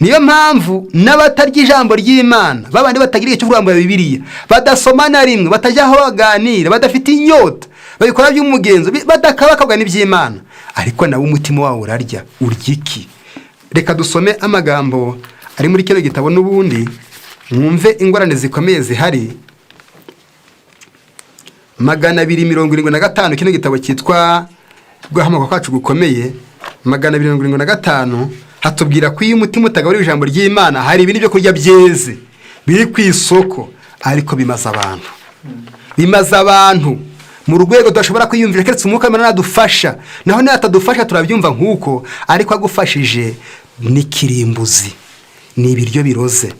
Niyo mpamvu n'abatarya ijambo ry'Imana, babandi batagira icyo kuvuga muri Bibiliya, badasoma na rimwe, batajya aho baganira, badafite inyota, babikora by'umugenzo, badakabakabwa n'iby'Imana, ariko nawe umutima wawe urarya. Urya iki? Reka dusome amagambo ari muri kino gitabo n'ubundi mwumve ingorane zikomeye zihari. 275 kino gitabo cyitwa guhamagara kwacu gukomeye. 275 hatubwira ko iyo umutima utagaburira ijambo ry'Imana hari ibindi byo kurya byeze biri ku isoko, ariko bimaze abantu mu rwego tudashobora kwiyumvira keretse umwuka w'Imana nadufasha. Naho niyo atadufasha turabyumva nk'uko, ariko agufashije ni kirimbuzi, ni ibiryo biroze.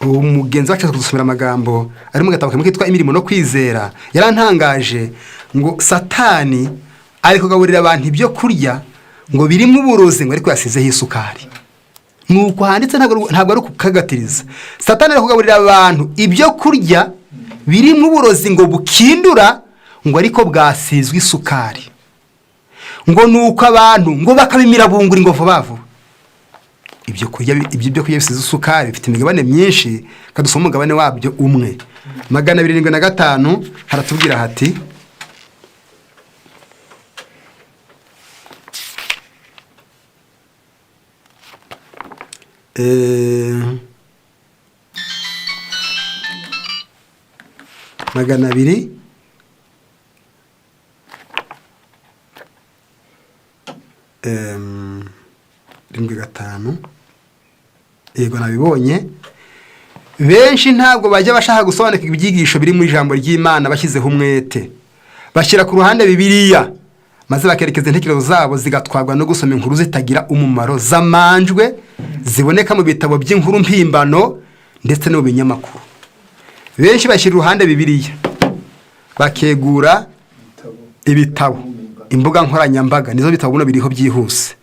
Umugenzi wacu kudusomera amagambo ari mu gatabo kitwa Imirimo no Kwizera yarantangaje ngo Satani ari kugaburira abantu ibyo kurya ngo birimo uburozi, ngo ariko yasizeho isukari. Nuko handitse ntabwo ari kukagatiriza. Satani ari kugaburira abantu ibyo kurya birimo uburozi ngo bukindura, ngo ariko bwasizwe isukari. Ngo nuko abantu ngo bakabimira bunguri ngo vuba vuba. Ibyo kurya bisize isukari bifite imigabane myinshi, kadusoma umugabane wabyo umwe. 275 haratubwira hati magana abiri rimwe gatanu. Yego nabibonye. Benshi ntabwo bajya bashaka gusobanura ibyigisho biri mu ijambo ry'Imana bashyizeho umwete, bashyira ku ruhande Bibiliya maze bakerekeza intekerezo zabo zigatwarwa no gusoma inkuru zitagira umumaro zamanjwe ziboneka mu bitabo by'inkuru mpimbano ndetse no mu binyamakuru. Benshi bashyira uruhande Bibiliya bakegura ibitabo, imbuga nkoranyambaga nizo bitabo buno biriho byihuse.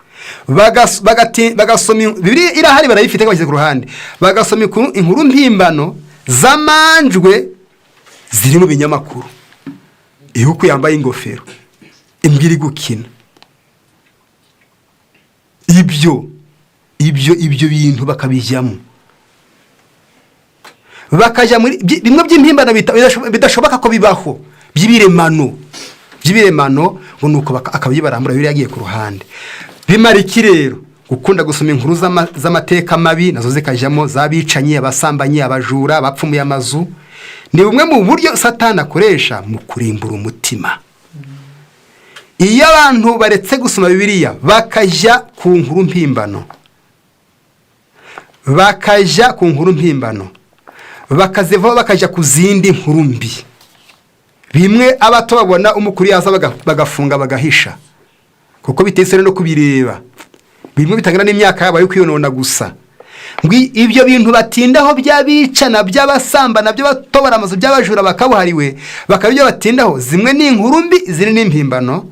Bagasoma Bibiliya irahari barayifite bashyize ku ruhande, bagasoma inkuru mpimbano zamanjwe ziri mu binyamakuru. Ihuku yambaye ingofero, imbwa iri gukina. Ibyo bintu bakabijyamo, bakajya muri bimwe by'impimbano bidashoboka ko bibaho, by'ibiremano ngo nuko akabyibarambura Bibiliya yagiye ku ruhande. Bimara iki rero? Gukunda gusoma inkuru z'amateka mabi nazo zikajyamo, zabicanyi, abasambanyi, abajura, abapfumuye amazu. Ni bumwe mu buryo Satani akoresha mu kurimbura umutima. Iyo abantu baretse gusoma Bibiliya bakajya ku nkuru mpimbano, bakazivaho bakajya ku zindi nkuru mbi, bimwe abato babona umukuru yaza bagafunga bagahisha kuko bitese no kubireba, bimwe bitangana n'imyaka yabo yo kwiyonona gusa. Ibyo bintu batindaho by'abicana, by'abasambana, by'abatobara amazu, by'abajura bakabuhariwe, bakabyo batindaho, zimwe ni inkuru mbi, ziri n'impimbano.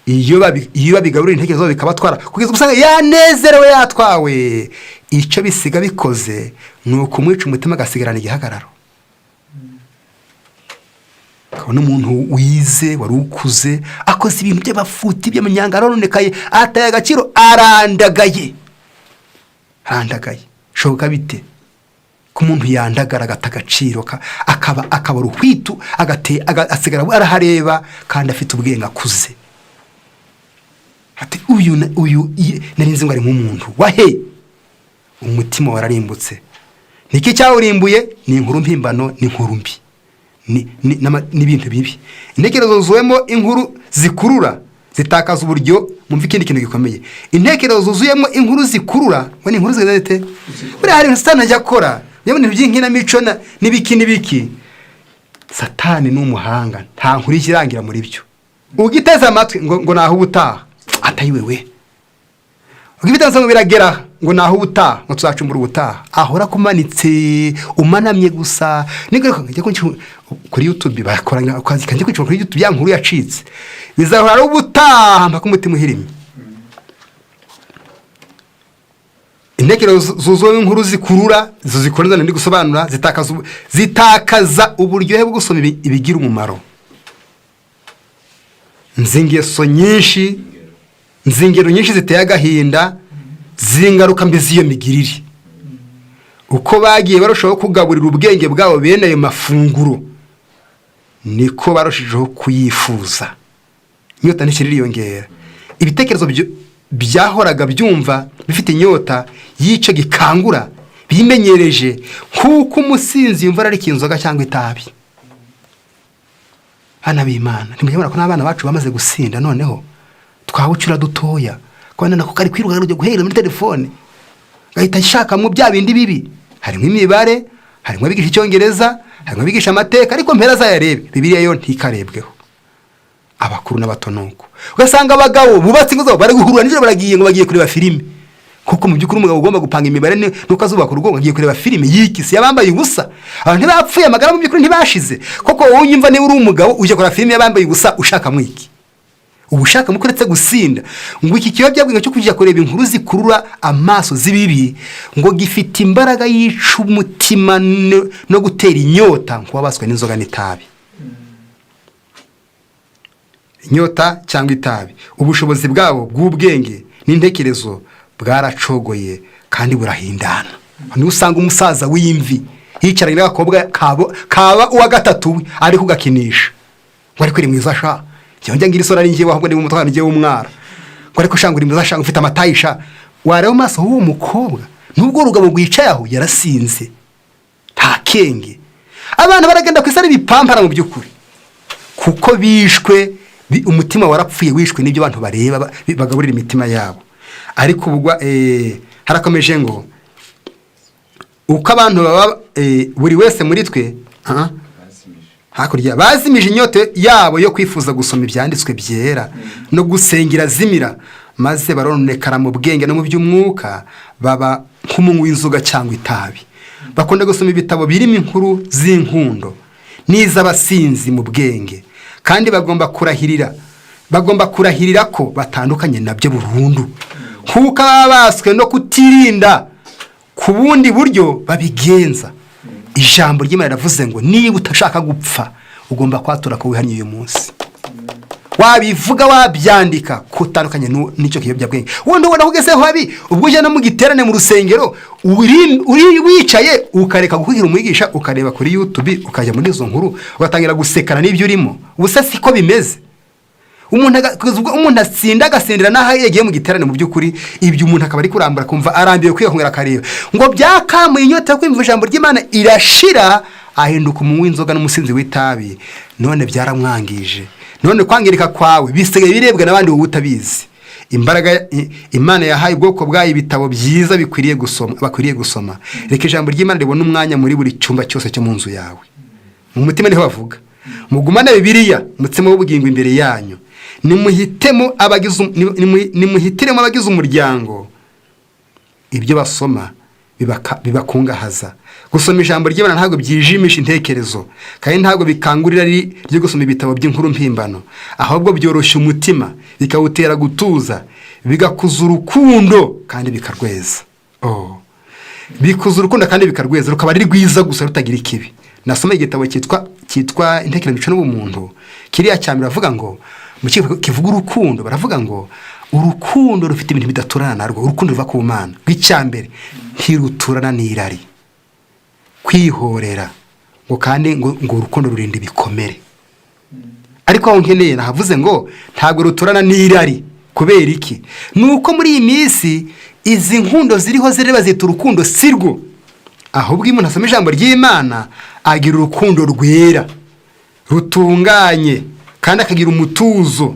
Iyo babigaburira intekerezo bikabatwara kugeza usanga yanezerewe yatwawe, icyo bisiga bikoze ni ukumwica umutima agasigarana igihagararo. Kabona umuntu wize wari ukuze akoze ibintu by'abafuti by'amanyangaro nonekaye, ataye agaciro, arandagaye. Shoboka bite ko umuntu yandagara agata agaciro akaba ruhwitu asigara arahareba kandi afite ubwenge akuze? Ati uyu narinzi ngo ari nk'umuntu wahe, umutima wararimbutse. Niki cyawurimbuye? Ni inkuru mpimbano, ni inkuru mbi, n'ibintu bibi. Intekerezo zuzuyemo inkuru zikurura zitakaza uburyo. Mumva ikindi kintu gikomeye, intekerezo zuzuyemo inkuru zikurura, ngo ni inkuru zidete. Buri hari Satani ajya akora yabona iby'inkinamico n'ibiki. Satani ni umuhanga, nta nkuru ikirangira muri byo. Ugiteza amatwi ngo naho ubutaha atayiwewe, ugibitaza ngo biragera ngo naho ubutaha ngo tuzacumbura ubutaha, ahora kumanitse umanamye gusa. Niko njye kuri YouTube bakoranya akazi kanje kwicwa kuri YouTube ya nkuru yacitse, bizahora ari ubutaha mpaka umutima uhirimye. Intekerezo zuzuye inkuru zikurura, zikorana ndi gusobanura, zitakaza uburyohe bwo gusoma ibigira umumaro. Nzingero nyinshi ziteye agahinda, zingaruka mbi z'iyo migirire. Uko bagiye barushaho kugaburira ubwenge bwabo bene ayo mafunguro, niko barushijeho kuyifuza. Inyota nishirira yongera. ibitekerezo byahoraga byumva bifite inyota y'icyo gikangura bimenyereje nk'uko umusinzi yumva ari inzoga cyangwa itabi. Bana b'Imana, ntimubona ko n'abana bacu bamaze gusinda, noneho twabucura dutoya kubona nako kari kwiruka rujya guhera muri telefone gahita ashakamo bya bindi bibi. Harimo imibare, harimo abigisha icyongereza, harimo abigisha amateka, ariko mpera zayarebe Bibiliya yo ntikarebweho. Abakuru n'abato nuko ugasanga abagabo bubatse ingo zabo bari guhurura nijoro baragiye ngo bagiye kureba filime, kuko mu by'ukuri umugabo ugomba gupanga imibare nuko azubaka urugo agiye kureba filime yikisi yabambaye ubusa. Abantu ntibapfuye amagara mu by'ukuri ntibashize, koko wowe unyumva niba uri umugabo uje kureba filime yabambaye ubusa ushaka mwiki? Ubushaka mukuretse gusinda ngo iki kiyobyabwenge cyo kujya kureba inkuru zikurura amaso zibibi ngo gifite imbaraga yica umutima no gutera inyota nk'uwabaswe n'inzoga n'itabi. Inyota cyangwa itabi, ubushobozi bwabo bw'ubwenge n'intekerezo bwaracogoye kandi burahindana. Niho usanga umusaza w'imvi yicaranye n'abakobwa kaba uwa gatatu ari kugakinisha ngo ariko iri mwiza sha, cyangwa ngira isora n'ingiye wahubwo ni mu mutwana ngiye w'umwara ngo ariko shanga uri mwiza shanga ufite amatayisha. Wareba maso h'uwo mukobwa nubwo urugabo rwicaye aho yarasinze nta kenge. Abana baragenda ku isari bipampara mu by'ukuri kuko bishwe, umutima warapfuye wishwe n'ibyo abantu bareba bagaburira imitima yabo. Ariko ubwo harakomeje ngo uko abantu baba buri wese muri twe hakurya bazimije inyota yabo yo kwifuza gusoma ibyanditswe byera no gusengera zimira, maze baronekara mu bwenge no mu by'umwuka, baba nk'umunywi w'inzoga cyangwa itabi. Bakunda gusoma ibitabo birimo inkuru z'inkundo n'iz'abasinzi mu bwenge, kandi bagomba kurahirira ko batandukanye nabyo burundu, kuko babaswe no kutirinda ku bundi buryo babigenza. Ijambo ry'Imana riravuze ngo niba utashaka gupfa ugomba kwatura ko wihanye uyu munsi. Wabivuga wabyandika kutandukanye n'icyo kiyobyabwenge. Wundi ubona kugezeho habi ubwo uje no mu giterane mu rusengero uri wicaye ukareka gukwira umwigisha ukareba kuri YouTube ukajya muri izo nkuru ugatangira gusekana n'ibyo urimo. Ubuse siko bimeze. Umuntu asinda agasendera naho yagiye mu giterane mu by'ukuri ibyo umuntu akaba ari kurambura kumva arambiwe kwihongera akareba ngo byakamuye inyota yo kwimva ijambo ry'Imana irashira, ahinduka umunywi w'inzoga n'umusinzi w'itabi. None byaramwangije, none kwangirika kwawe bisigaye birebwa n'abandi wowe utabizi. Imbaraga Imana yahaye ubwoko bwayo ibitabo byiza bakwiriye gusoma. Reka ijambo ry'Imana ribone umwanya muri buri cyumba cyose cyo mu nzu yawe. Mu mutima niho bavuga mugumane Bibiliya umutsima w'ubugingo imbere yanyu, nimuhitiremo abagize umuryango ibyo basoma bibakungahaza. Gusoma ijambo ry'Imana ntabwo byijimisha intekerezo, kandi ntabwo bikangurira ryo gusoma ibitabo by'inkuru mpimbano, ahubwo byoroshya umutima, bikawutera gutuza, bigakuza urukundo kandi bikarweza. Bikuza urukundo kandi bikarweza, rukaba ari rwiza gusa rutagira ikibi. Nasoma igitabo cyitwa Intekerezo n'Imico n'Ubumuntu, kiriya cyane baravuga ngo mu kivuga urukundo, baravuga ngo urukundo rufite ibintu bidaturana narwo. Urukundo ruva ku Mana. Rw'icyambere ntiruturana n'irari, kwihorera ngo kandi ngo urukundo rurinda ibikomere. Ariko aho nkeneye nahavuze ngo ntabwo ruturana n'irari. Kubera iki? Nuko muri iyi minsi izi nkundo ziriho zireba zita urukundo sirwo, ahubwo iyo umuntu asoma ijambo ry'Imana agira urukundo rwera rutunganye kandi akagira umutuzo,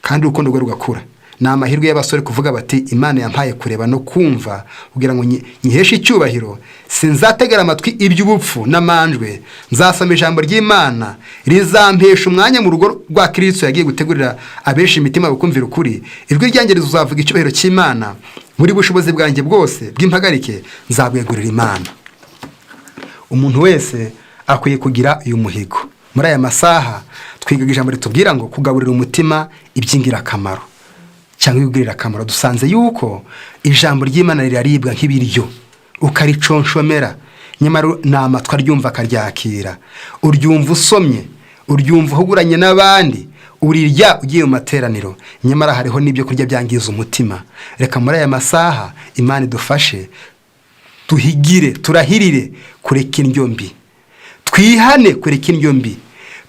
kandi urukundo rwe rugakura. Ni amahirwe y'abasore kuvuga bati Imana yampaye kureba no kumva kugira ngo nyiheshe icyubahiro. Sinzategera amatwi iby'ubupfu n'amanjwe, nzasoma ijambo ry'Imana rizampesha umwanya mu rugo rwa Kristo yagiye gutegurira abenshi imitima bakumvira ukuri. Ijwi ryanjye rizavuga icyubahiro cy'Imana, muri bushobozi bwanjye bwose bw'impagarike nzabwegurira Imana. Umuntu wese akwiye kugira uyu muhigo. Muri aya masaha twigaga ijambo ritubwira ngo kugaburira umutima iby'ingirakamaro cyangwa ibigirira akamaro. Dusanze yuko ijambo ry'Imana riraribwa nk'ibiryo ukariconshomera, nyamara n'amatwi aryumva akaryakira. Uryumva usomye, uryumva uhuguranye n'abandi, urirya ugiye mu materaniro, nyamara hariho n'ibyo kurya byangiza umutima. Reka muri aya masaha Imana idufashe tuhigire, turahirire kureka indyo mbi, twihane kureka indyo mbi,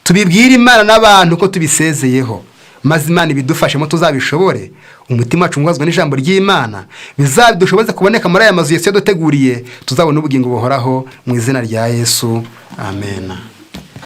tubibwire Imana n'abantu ko tubisezeyeho, maze Imana ibidufashemo tuzabishobore, umutima wacu ungazwe n'ijambo ry'Imana, bizadushoboze kuboneka muri aya mazu Yesu yaduteguriye, tuzabona ubugingo buhoraho mu izina rya Yesu. Amen.